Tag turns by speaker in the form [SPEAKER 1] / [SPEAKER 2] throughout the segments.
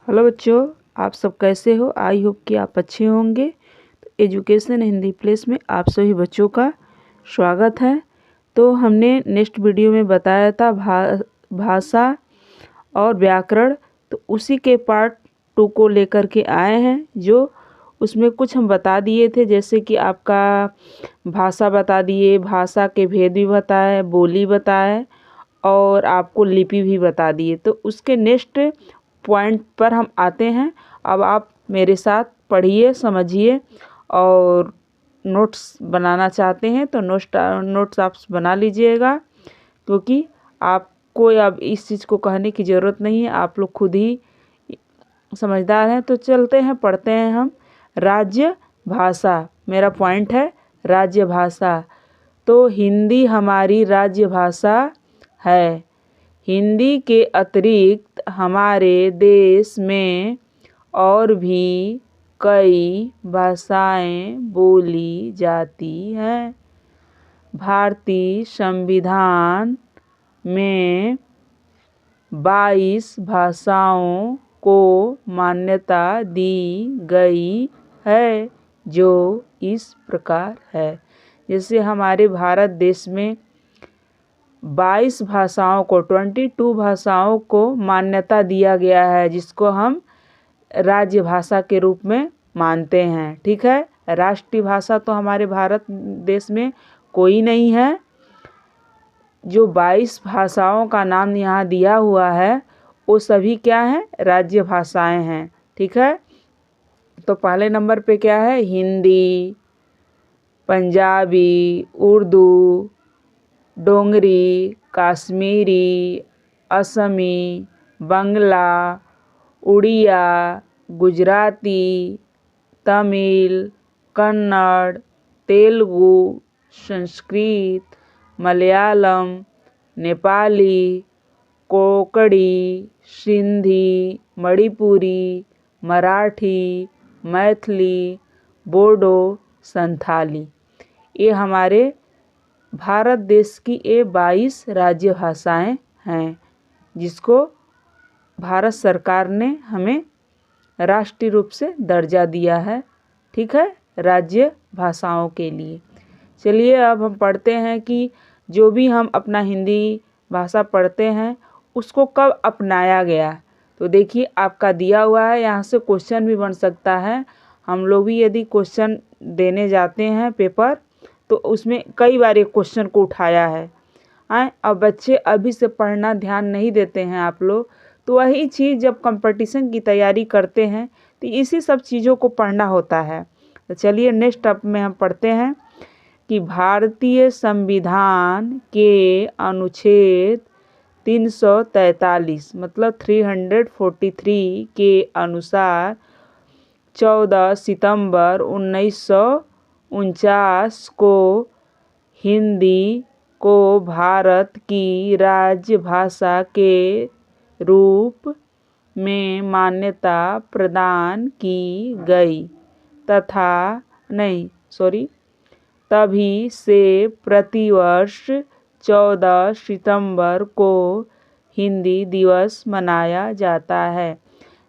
[SPEAKER 1] Hello बच्चों, आप सब कैसे हो? आई होप कि आप अच्छे होंगे। तो एजुकेशन हिंदी प्लेस में आप सभी बच्चों का स्वागत है। तो हमने नेक्स्ट वीडियो में बताया था भाषा और व्याकरण, तो उसी के पार्ट 2 को लेकर के आए हैं। जो उसमें कुछ हम बता दिए थे, जैसे कि आपका भाषा बता दिए, भाषा के भेद भी बताए, बोली बताए और आपको लिपि भी बता दिए। तो उसके नेक्स्ट पॉइंट पर हम आते हैं। अब आप मेरे साथ पढ़िए, समझिए और नोट्स बनाना चाहते हैं तो नोट्स आप बना लीजिएगा, क्योंकि आपको अब इस चीज़ को कहने की ज़रूरत नहीं है, आप लोग खुद ही समझदार हैं। तो चलते हैं, पढ़ते हैं हम। राज्य भाषा मेरा पॉइंट है, राज्य भाषा। तो हिंदी हमारी राज्य भाषा है। हिंदी के अतिरिक्त हमारे देश में और भी कई भाषाएं बोली जाती हैं। भारतीय संविधान में 22 भाषाओं को मान्यता दी गई है, जो इस प्रकार है। जैसे हमारे भारत देश में 22 भाषाओं को 22 भाषाओं को मान्यता दिया गया है, जिसको हम राज्य भाषा के रूप में मानते हैं। ठीक है, राष्ट्रीय भाषा तो हमारे भारत देश में कोई नहीं है। जो 22 भाषाओं का नाम यहाँ दिया हुआ है वो सभी क्या हैं? राज्य भाषाएं हैं। ठीक है, तो पहले नंबर पे क्या है? हिंदी, पंजाबी, उर्दू, डोंगरी, कश्मीरी, असमी, बंगला, उड़िया, गुजराती, तमिल, कन्नड़, तेलुगु, संस्कृत, मलयालम, नेपाली, कोंकणी, सिंधी, मणिपुरी, मराठी, मैथिली, बोडो, संथाली, ये हमारे भारत देश की ये 22 राज्य भाषाएं हैं, जिसको भारत सरकार ने हमें राष्ट्रीय रूप से दर्जा दिया है। ठीक है, राज्य भाषाओं के लिए। चलिए अब हम पढ़ते हैं कि जो भी हम अपना हिंदी भाषा पढ़ते हैं उसको कब अपनाया गया। तो देखिए आपका दिया हुआ है, यहाँ से क्वेश्चन भी बन सकता है। हम लोग भी यदि क्वेश्चन देने जाते हैं पेपर, तो उसमें कई बार एक क्वेश्चन को उठाया है। अब बच्चे अभी से पढ़ना ध्यान नहीं देते हैं आप लोग, तो वही चीज़ जब कंपटीशन की तैयारी करते हैं तो इसी सब चीज़ों को पढ़ना होता है। तो चलिए नेक्स्ट अप में हम पढ़ते हैं कि भारतीय संविधान के अनुच्छेद 343 मतलब 343 के अनुसार 14 सितंबर 1949 को हिंदी को भारत की राजभाषा के रूप में मान्यता प्रदान की गई तभी से प्रतिवर्ष 14 सितंबर को हिंदी दिवस मनाया जाता है।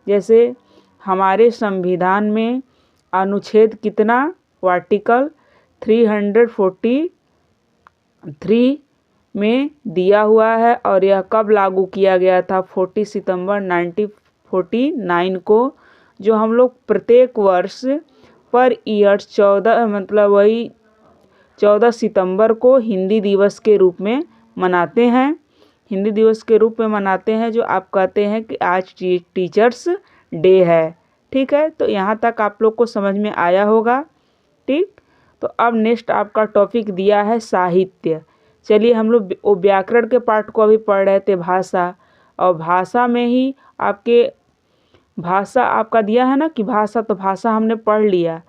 [SPEAKER 1] जैसे हमारे संविधान में अनुच्छेद कितना? आर्टिकल 343 में दिया हुआ है, और यह कब लागू किया गया था? 40 सितंबर 1949 को, जो हम लोग प्रत्येक वर्ष पर ईयर 14 सितंबर को हिंदी दिवस के रूप में मनाते हैं। हिंदी दिवस के रूप में मनाते हैं, जो आप कहते हैं कि आज टीचर्स डे है। ठीक है, तो यहाँ तक आप लोग को समझ में आया होगा। ठीक, तो अब नेक्स्ट आपका टॉपिक दिया है साहित्य। चलिए हम लोग वो व्याकरण के पार्ट को अभी पढ़ रहे थे, भाषा। और भाषा में ही भाषा आपका दिया है ना कि भाषा, तो भाषा हमने पढ़ लिया।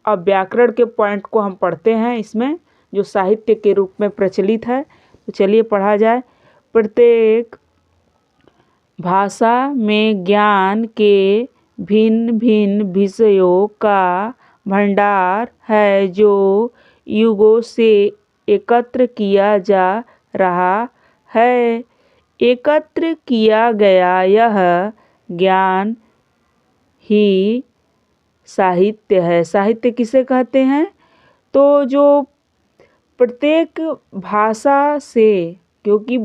[SPEAKER 1] अब व्याकरण के पॉइंट को हम पढ़ते हैं इसमें, जो साहित्य के रूप में प्रचलित है। तो चलिए पढ़ा जाए। प्रत्येक भाषा में ज्ञान के भिन्न भिन्न विषयों का भंडार है, जो युगों से एकत्र किया जा रहा है। एकत्र किया गया यह ज्ञान ही साहित्य है। साहित्य किसे कहते हैं? तो जो प्रत्येक भाषा से, क्योंकि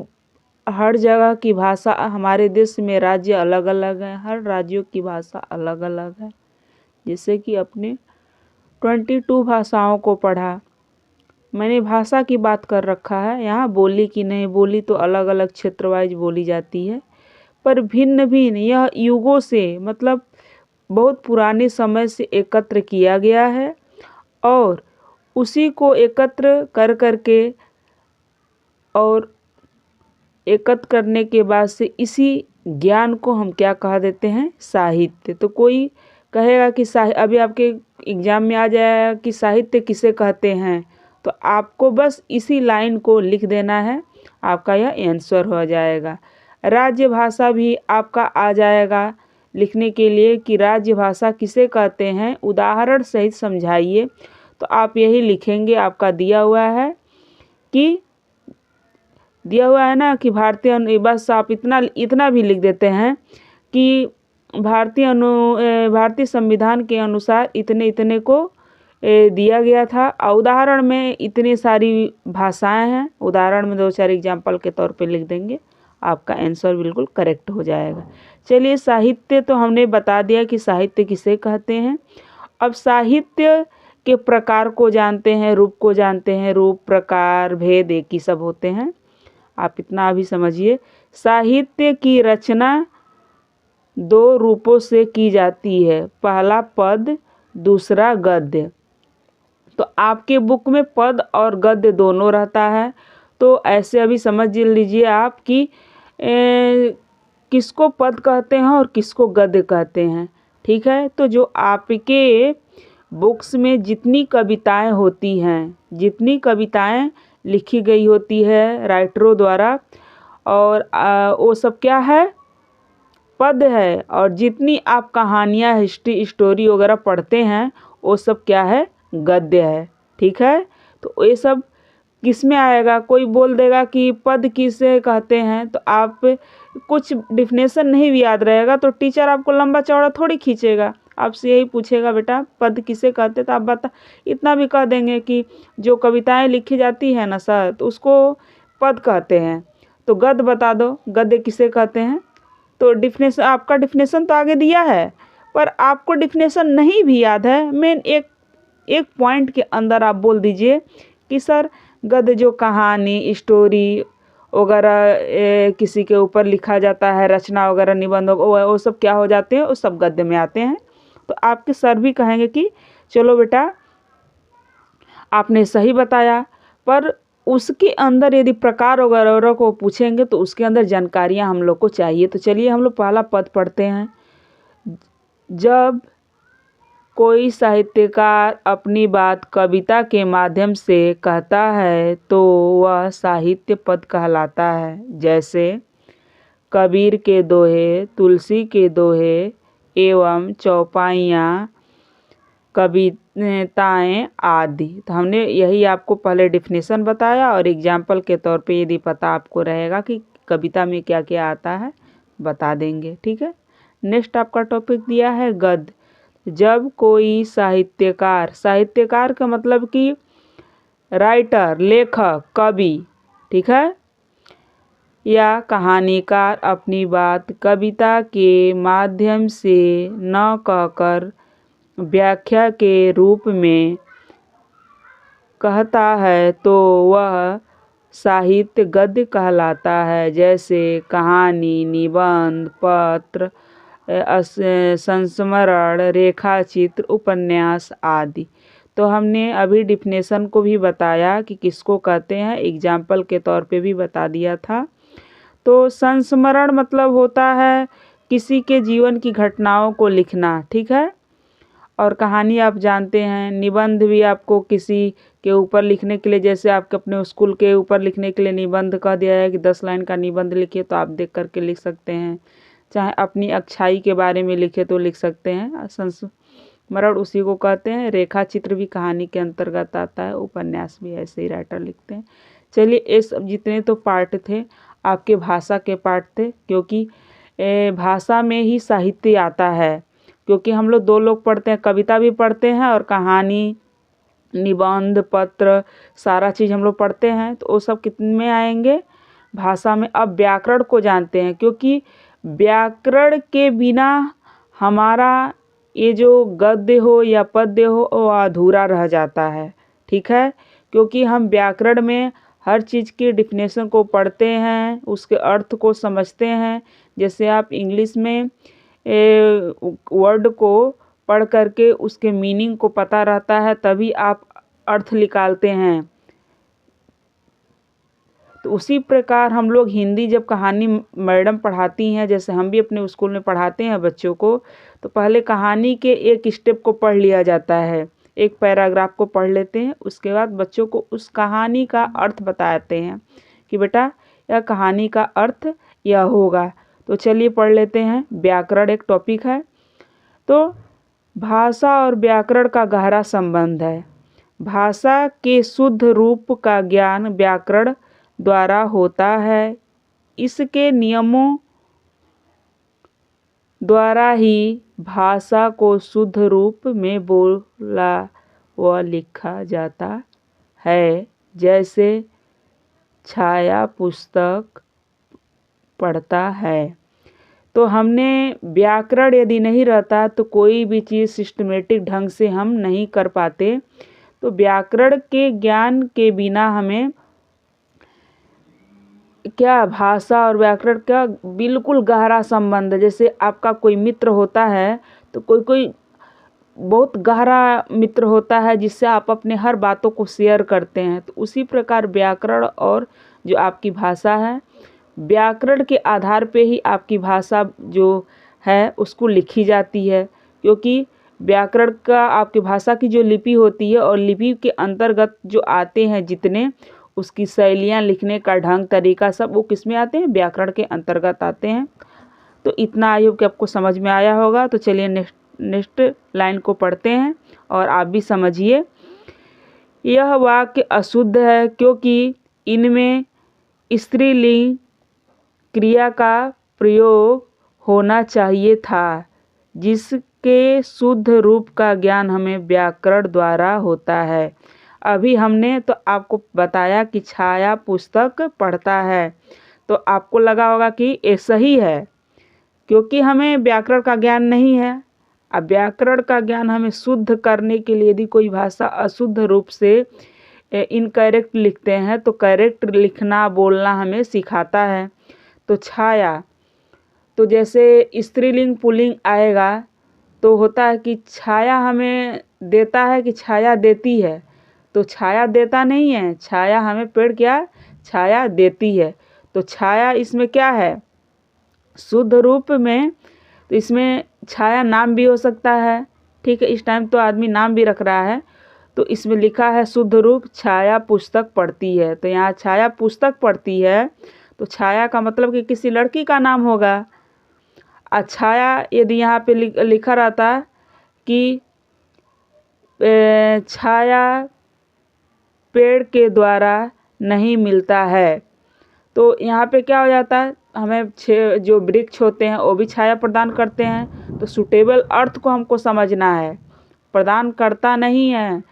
[SPEAKER 1] हर जगह की भाषा, हमारे देश में राज्य अलग अलग हैं, हर राज्यों की भाषा अलग अलग है। जैसे कि अपने 22 भाषाओं को पढ़ा, मैंने भाषा की बात कर रखा है, यहाँ बोली की नहीं। बोली तो अलग अलग क्षेत्र वाइज बोली जाती है, पर भिन्न भिन्न यह युगों से, मतलब बहुत पुराने समय से एकत्र किया गया है, और उसी को एकत्र कर करके और एकत्र करने के बाद से इसी ज्ञान को हम क्या कह देते हैं? साहित्य। तो कोई कहेगा कि अभी आपके एग्जाम में आ जाएगा कि साहित्य किसे कहते हैं, तो आपको बस इसी लाइन को लिख देना है, आपका यह आंसर हो जाएगा। राज्य भाषा भी आपका आ जाएगा लिखने के लिए कि राज्य भाषा किसे कहते हैं, उदाहरण सहित समझाइए। तो आप यही लिखेंगे, आपका दिया हुआ है कि भारतीय, बस आप इतना भी लिख देते हैं कि भारतीय संविधान के अनुसार इतने इतने को दिया गया था। उदाहरण में इतनी सारी भाषाएं हैं, उदाहरण में 2-4 एग्जाम्पल के तौर पे लिख देंगे, आपका आंसर बिल्कुल करेक्ट हो जाएगा। चलिए, साहित्य तो हमने बता दिया कि साहित्य किसे कहते हैं। अब साहित्य के प्रकार को जानते हैं, रूप को जानते हैं। रूप, प्रकार, भेद एक ही सब होते हैं, आप इतना अभी समझिए। साहित्य की रचना 2 रूपों से की जाती है, पहला पद, दूसरा गद्य। तो आपके बुक में पद और गद्य दोनों रहता है। तो ऐसे अभी समझ लीजिए आप कि किसको पद कहते हैं और किसको गद्य कहते हैं। ठीक है, तो जो आपके बुक्स में जितनी कविताएं होती हैं, जितनी कविताएं लिखी गई होती है राइटरों द्वारा, और वो सब क्या है? पद है। और जितनी आप कहानियाँ, हिस्ट्री, स्टोरी वगैरह पढ़ते हैं, वो सब क्या है? गद्य है। ठीक है, तो ये सब किस में आएगा? कोई बोल देगा कि पद किसे कहते हैं, तो आप कुछ डिफिनेशन नहीं भी याद रहेगा तो टीचर आपको लंबा चौड़ा थोड़ी खींचेगा, आपसे यही पूछेगा बेटा पद किसे कहते, तो आप बता इतना भी कह देंगे कि जो कविताएं लिखी जाती है ना सर, तो उसको पद कहते हैं। तो गद्य बता दो, गद्य किसे कहते हैं। तो डिफिनेशन, आपका डिफिनेशन तो आगे दिया है, पर आपको डिफिनेशन नहीं भी याद है, मेन एक पॉइंट के अंदर आप बोल दीजिए कि सर गद्य जो कहानी, स्टोरी वगैरह किसी के ऊपर लिखा जाता है, रचना वगैरह, निबंध, वो सब क्या हो जाते हैं? वो सब गद्य में आते हैं। तो आपके सर भी कहेंगे कि चलो बेटा आपने सही बताया, पर उसके अंदर यदि प्रकार वगैरह को पूछेंगे तो उसके अंदर जानकारियाँ हम लोग को चाहिए। तो चलिए हम लोग पहला पद पढ़ते हैं। जब कोई साहित्यकार अपनी बात कविता के माध्यम से कहता है तो वह साहित्य पद कहलाता है। जैसे कबीर के दोहे, तुलसी के दोहे एवं चौपाइयाँ, कविताएं आदि। तो हमने यही आपको पहले डिफिनेशन बताया, और एग्जाम्पल के तौर पे यदि पता आपको रहेगा कि कविता में क्या क्या आता है, बता देंगे। ठीक है, नेक्स्ट आपका टॉपिक दिया है गद्य। जब कोई साहित्यकार, साहित्यकार का मतलब कि राइटर, लेखक, कवि, ठीक है, या कहानीकार अपनी बात कविता के माध्यम से न कहकर व्याख्या के रूप में कहता है तो वह साहित्य गद्य कहलाता है। जैसे कहानी, निबंध, पत्र, संस्मरण, रेखाचित्र, उपन्यास आदि। तो हमने अभी डिफिनेशन को भी बताया कि किसको कहते हैं, एग्जाम्पल के तौर पे भी बता दिया था। तो संस्मरण मतलब होता है किसी के जीवन की घटनाओं को लिखना, ठीक है। और कहानी आप जानते हैं। निबंध भी आपको किसी के ऊपर लिखने के लिए, जैसे आपके अपने स्कूल के ऊपर लिखने के लिए निबंध कह दिया है कि 10 लाइन का निबंध लिखिए, तो आप देख करके लिख सकते हैं। चाहे अपनी अच्छाई के बारे में लिखे तो लिख सकते हैं। संस्मरण उसी को कहते हैं। रेखा चित्र भी कहानी के अंतर्गत आता है। उपन्यास भी ऐसे ही राइटर लिखते हैं। चलिए, ये सब जितने तो पार्ट थे आपके भाषा के पार्ट थे, क्योंकि भाषा में ही साहित्य आता है। क्योंकि हम लोग 2 लोग पढ़ते हैं, कविता भी पढ़ते हैं और कहानी, निबंध, पत्र, सारा चीज़ हम लोग पढ़ते हैं। तो वो सब कितने में आएंगे? भाषा में। अब व्याकरण को जानते हैं, क्योंकि व्याकरण के बिना हमारा ये जो गद्य हो या पद्य हो वो अधूरा रह जाता है। ठीक है, क्योंकि हम व्याकरण में हर चीज़ की डिफिनेशन को पढ़ते हैं, उसके अर्थ को समझते हैं। जैसे आप इंग्लिश में वर्ड को पढ़ करके उसके मीनिंग को पता रहता है, तभी आप अर्थ निकालते हैं। तो उसी प्रकार हम लोग हिंदी जब कहानी मैडम पढ़ाती हैं, जैसे हम भी अपने स्कूल में पढ़ाते हैं बच्चों को, तो पहले कहानी के एक स्टेप को पढ़ लिया जाता है, एक पैराग्राफ को पढ़ लेते हैं। उसके बाद बच्चों को उस कहानी का अर्थ बताते हैं कि बेटा यह कहानी का अर्थ यह होगा। तो चलिए पढ़ लेते हैं। व्याकरण एक टॉपिक है। तो भाषा और व्याकरण का गहरा संबंध है। भाषा के शुद्ध रूप का ज्ञान व्याकरण द्वारा होता है। इसके नियमों द्वारा ही भाषा को शुद्ध रूप में बोला व लिखा जाता है। जैसे छाया पुस्तक पढ़ता है। तो हमने व्याकरण यदि नहीं रहता तो कोई भी चीज़ सिस्टमेटिक ढंग से हम नहीं कर पाते। तो व्याकरण के ज्ञान के बिना हमें क्या, भाषा और व्याकरण का बिल्कुल गहरा संबंध है। जैसे आपका कोई मित्र होता है, तो कोई कोई बहुत गहरा मित्र होता है जिससे आप अपने हर बातों को शेयर करते हैं। तो उसी प्रकार व्याकरण और जो आपकी भाषा है, व्याकरण के आधार पे ही आपकी भाषा जो है उसको लिखी जाती है। क्योंकि व्याकरण का आपकी भाषा की जो लिपि होती है और लिपि के अंतर्गत जो आते हैं जितने, उसकी शैलियाँ, लिखने का ढंग, तरीका, सब वो किस में आते हैं? व्याकरण के अंतर्गत आते हैं। तो इतना आई होप कि आपको समझ में आया होगा। तो चलिए नेक्स्ट लाइन को पढ़ते हैं और आप भी समझिए। यह वाक्य अशुद्ध है क्योंकि इनमें स्त्रीलिंग क्रिया का प्रयोग होना चाहिए था, जिसके शुद्ध रूप का ज्ञान हमें व्याकरण द्वारा होता है। अभी हमने तो आपको बताया कि छाया पुस्तक पढ़ता है, तो आपको लगा होगा कि ये सही है, क्योंकि हमें व्याकरण का ज्ञान नहीं है। अब व्याकरण का ज्ञान हमें शुद्ध करने के लिए यदि कोई भाषा अशुद्ध रूप से इनकरेक्ट लिखते हैं, तो करेक्ट लिखना बोलना हमें सिखाता है। तो छाया, तो जैसे स्त्रीलिंग पुल्लिंग आएगा तो होता है कि छाया हमें देता है कि छाया देती है। तो छाया देता नहीं है, छाया हमें पेड़ क्या छाया देती है। तो छाया इसमें क्या है? शुद्ध रूप में। तो इसमें छाया नाम भी हो सकता है। ठीक है, इस टाइम तो आदमी नाम भी रख रहा है। तो इसमें लिखा है शुद्ध रूप, छाया पुस्तक पढ़ती है। तो यहाँ छाया पुस्तक पढ़ती है, तो छाया का मतलब कि किसी लड़की का नाम होगा। छाया यदि यहाँ पे लिखा रहता कि छाया पेड़ के द्वारा नहीं मिलता है, तो यहाँ पे क्या हो जाता है? हमें जो वृक्ष होते हैं वो भी छाया प्रदान करते हैं। तो सूटेबल अर्थ को हमको समझना है। प्रदान करता नहीं है,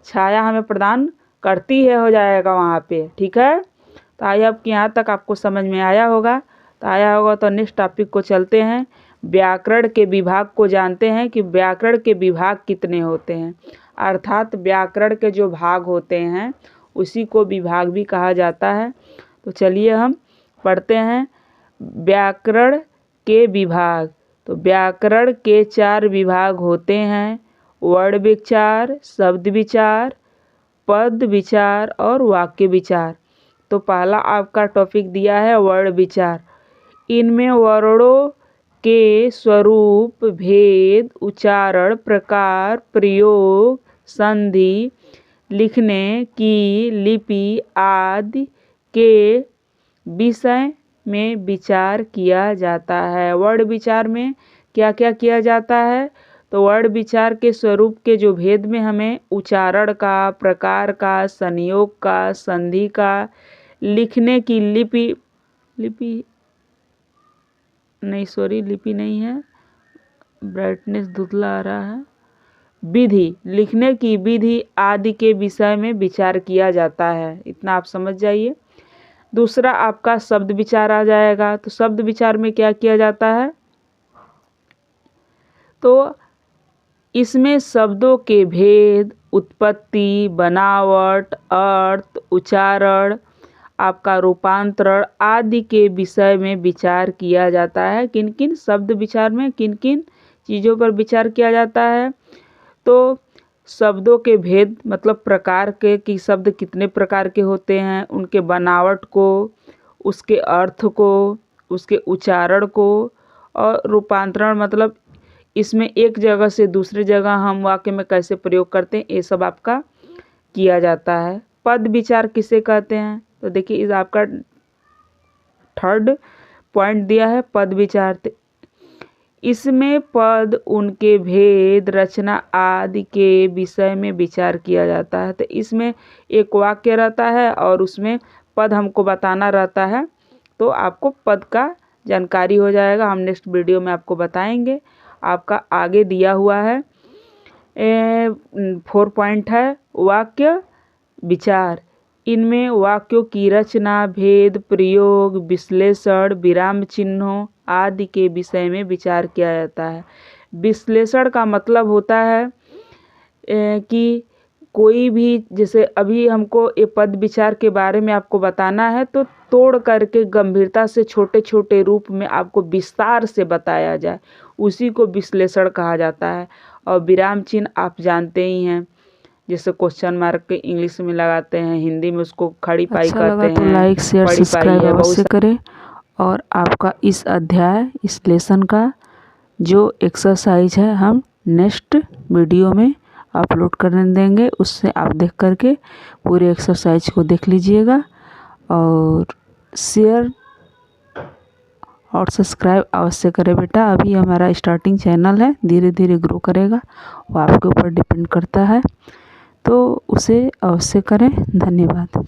[SPEAKER 1] छाया हमें प्रदान करती है, हो जाएगा वहाँ पे। ठीक है, तो आइए अब यहाँ तक आपको समझ में आया होगा। तो आया होगा तो नेक्स्ट टॉपिक को चलते हैं। व्याकरण के विभाग को जानते हैं कि व्याकरण के विभाग कितने होते हैं। अर्थात व्याकरण के जो भाग होते हैं उसी को विभाग भी कहा जाता है। तो चलिए हम पढ़ते हैं व्याकरण के विभाग। तो व्याकरण के 4 विभाग होते हैं: वर्ण विचार, शब्द विचार, पद विचार और वाक्य विचार। तो पहला आपका टॉपिक दिया है वर्ण विचार। इनमें वर्णों के स्वरूप, भेद, उच्चारण, प्रकार, प्रयोग, संधि, लिखने की लिपि आदि के विषय में विचार किया जाता है। वर्ण विचार में क्या क्या किया जाता है? तो वर्ण विचार के स्वरूप के जो भेद में हमें उच्चारण का, प्रकार का, संयोग का, संधि का, लिखने की लिपि नहीं है, ब्राइटनेस धुंधला आ रहा है। विधि, लिखने की विधि आदि के विषय में विचार किया जाता है, इतना आप समझ जाइए। दूसरा आपका शब्द विचार आ जाएगा। तो शब्द विचार में क्या किया जाता है, तो इसमें शब्दों के भेद, उत्पत्ति, बनावट, अर्थ, उच्चारण, आपका रूपांतरण आदि के विषय में विचार किया जाता है। किन किन शब्द विचार में किन किन चीज़ों पर विचार किया जाता है, तो शब्दों के भेद मतलब प्रकार के कि शब्द कितने प्रकार के होते हैं, उनके बनावट को, उसके अर्थ को, उसके उच्चारण को, और रूपांतरण मतलब इसमें एक जगह से दूसरी जगह हम वाक्य में कैसे प्रयोग करते हैं, ये सब आपका किया जाता है। पद विचार किसे कहते हैं, तो देखिए इस आपका थर्ड पॉइंट दिया है पद विचार। इसमें पद, उनके भेद, रचना आदि के विषय में विचार किया जाता है। तो इसमें एक वाक्य रहता है और उसमें पद हमको बताना रहता है, तो आपको पद का जानकारी हो जाएगा। हम नेक्स्ट वीडियो में आपको बताएंगे। आपका आगे दिया हुआ है 4 पॉइंट है वाक्य विचार। इनमें वाक्यों की रचना, भेद, प्रयोग, विश्लेषण, विराम चिन्हों आदि के विषय में विचार किया जाता है। विश्लेषण का मतलब होता है कि कोई भी, जैसे अभी हमको ये पद विचार के बारे में आपको बताना है, तो तोड़ करके गंभीरता से छोटे छोटे रूप में आपको विस्तार से बताया जाए, उसी को विश्लेषण कहा जाता है। और विराम चिन्ह आप जानते ही हैं, जैसे क्वेश्चन मार्क के इंग्लिश में लगाते हैं, हिंदी में उसको खड़ी पाई
[SPEAKER 2] अच्छा
[SPEAKER 1] कहते
[SPEAKER 2] लगा तो
[SPEAKER 1] हैं।
[SPEAKER 2] लाइक शेयर
[SPEAKER 1] खड़ी पाई
[SPEAKER 2] सब्सक्राइब
[SPEAKER 1] है
[SPEAKER 2] अवश्य करें। और आपका इस अध्याय, इस लेसन का जो एक्सरसाइज है हम नेक्स्ट वीडियो में अपलोड करने देंगे, उससे आप देख करके पूरे एक्सरसाइज को देख लीजिएगा। और शेयर और सब्सक्राइब अवश्य करें बेटा। अभी हमारा स्टार्टिंग चैनल है, धीरे धीरे ग्रो करेगा, वो आपके ऊपर डिपेंड करता है, तो उसे अवश्य करें। धन्यवाद।